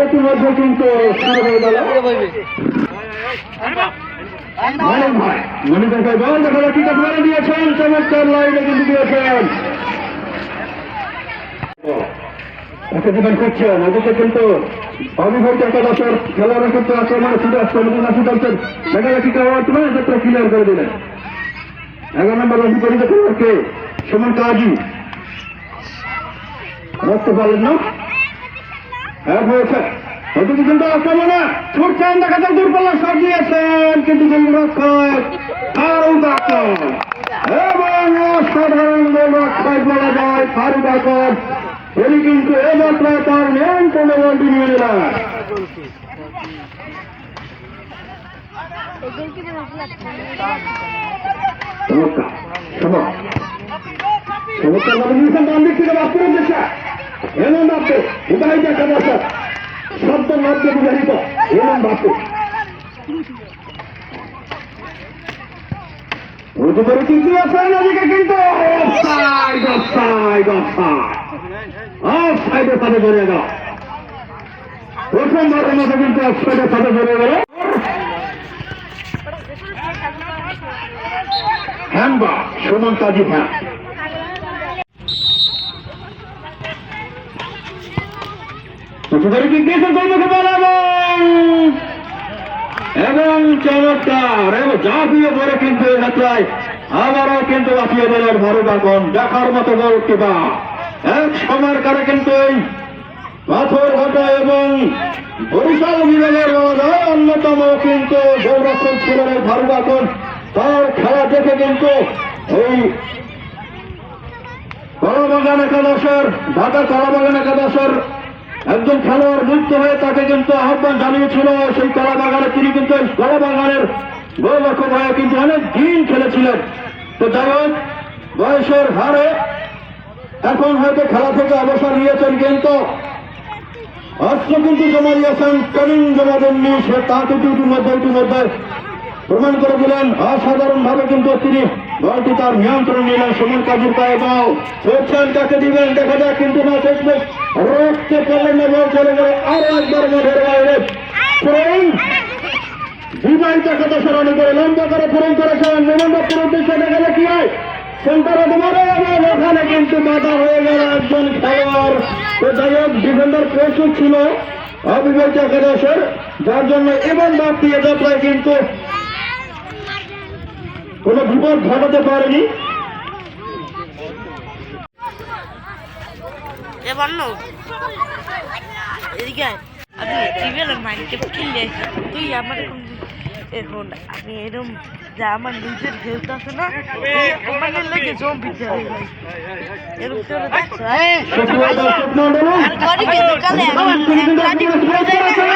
ইতিমধ্যে কিন্তু শুরু হয়ে গেল মনিটর ভাই বল দেখা যাচ্ছে মেরে দিয়েছেন, চমৎকার লাইনে কিন্তু দিয়েছেন, করছেন এদিকে কিন্তু অবিভক্ত একাদশের খেলোয়াড়রা কিন্তু আক্রমণে ছুটে আসছেন এবং আসি করছেন দেখা যাচ্ছে যাত্রা ক্লিয়ার করে দিলেন 11 নম্বর অধিকারী খেলোয়াড়কে সুমন কাজী রাখতে পারলেন না, হ্যাঁ হয়েছে ওদিকে কিন্তু আক্রমণে ছুটছেন দেখা যায় দূরপাল্লা শট দিয়েছেন কিন্তু গোলরক্ষক ফারুক আকর এবং অসাধারণ গোলরক্ষক বলা যায় ফারুক আকর, তিনি কিন্তু এ যাত্রায় তার নিয়ন্ত্রণে বলটি নিয়ে নিলেন। চমৎকার ভাবে নিয়েছেন ডান দিক থেকে বাস্তুর উদ্দেশ্যে এমন বাপ্পু উদাহরিত একটা দর্শক শব্দ মধ্যে উদাহরিত এমন বাপ্পু কিন্তু অফসাইডের সাথে জড়িয়ে গেল, প্রথমবারের মতো কিন্তু অফসাইডের সাথে জড়িয়ে গেল। হ্যান্ডবল সুমন কাজী হ্যাঁ এবং চমৎকার এবং জাতীয় বলে কিন্তু এই যাত্রায় আবারও কিন্তু জাতীয় দলের ফারুক আকর দেখার মতো গোল কিবা এক সময়ের কারে কিন্তু এই পাথরঘাটা এবং বরিশাল বিভাগের অন্যতম কিন্তু গোলরক্ষক ছিলেন এই ফারুক আকর, তার খেলা দেখে কিন্তু এই কলাবাগান একাদশের ঢাকা কলাবাগান একাদশের একজন খেলোয়াড় মুক্ত হয়ে তাকে কিন্তু আহ্বান জানিয়েছিল সেই কলাবাগানে, তিনি কিন্তু কলাবাগানের গোলরক্ষক হয়ে কিন্তু অনেক দিন খেলেছিলেন। তো যাই হোক বয়সের হারে এখন হয়তো খেলা থেকে অবসর নিয়েছেন কিন্তু অস্ত্র কিন্তু জমা দিয়েছেন, ট্রেনিং জমা দেননি, সে তা কিন্তু ইতিমধ্যে প্রমাণ করে দিলেন অসাধারণ ভাবে কিন্তু তিনি বলটি তার নিয়ন্ত্রণ নিলেন। সুমন কাজীর পায়ে বল ছুটছেন, কাকে দিবেন দেখা যাক কিন্তু না ফেসবুক রক্তে পড়লেন না, বল চলে গেল আরো একবার মাঠের বাইরে বিবাহিত একাদশের অনুযায়ী লম্বা করে পূরণ করেছেন মোহাম্মদপুর উদ্দেশ্যে দেখা গেলে কি হয় সেন্টারে মারে এবং ওখানে কিন্তু বাধা হয়ে গেল একজন খেলোয়াড়। তো যাই হোক ডিফেন্ডার প্রস্তুত ছিল অবিবাহিত একাদশের, যার জন্য এবং বাদ দিয়ে যাত্রায় কিন্তু কোনো বিপদ ঘটাতে পারেনি। তুই আমার এখন আমি এরকম যে আমার নিজের হেলথ আছে না মানে লেগে জম্পি এরকম করে দেখছো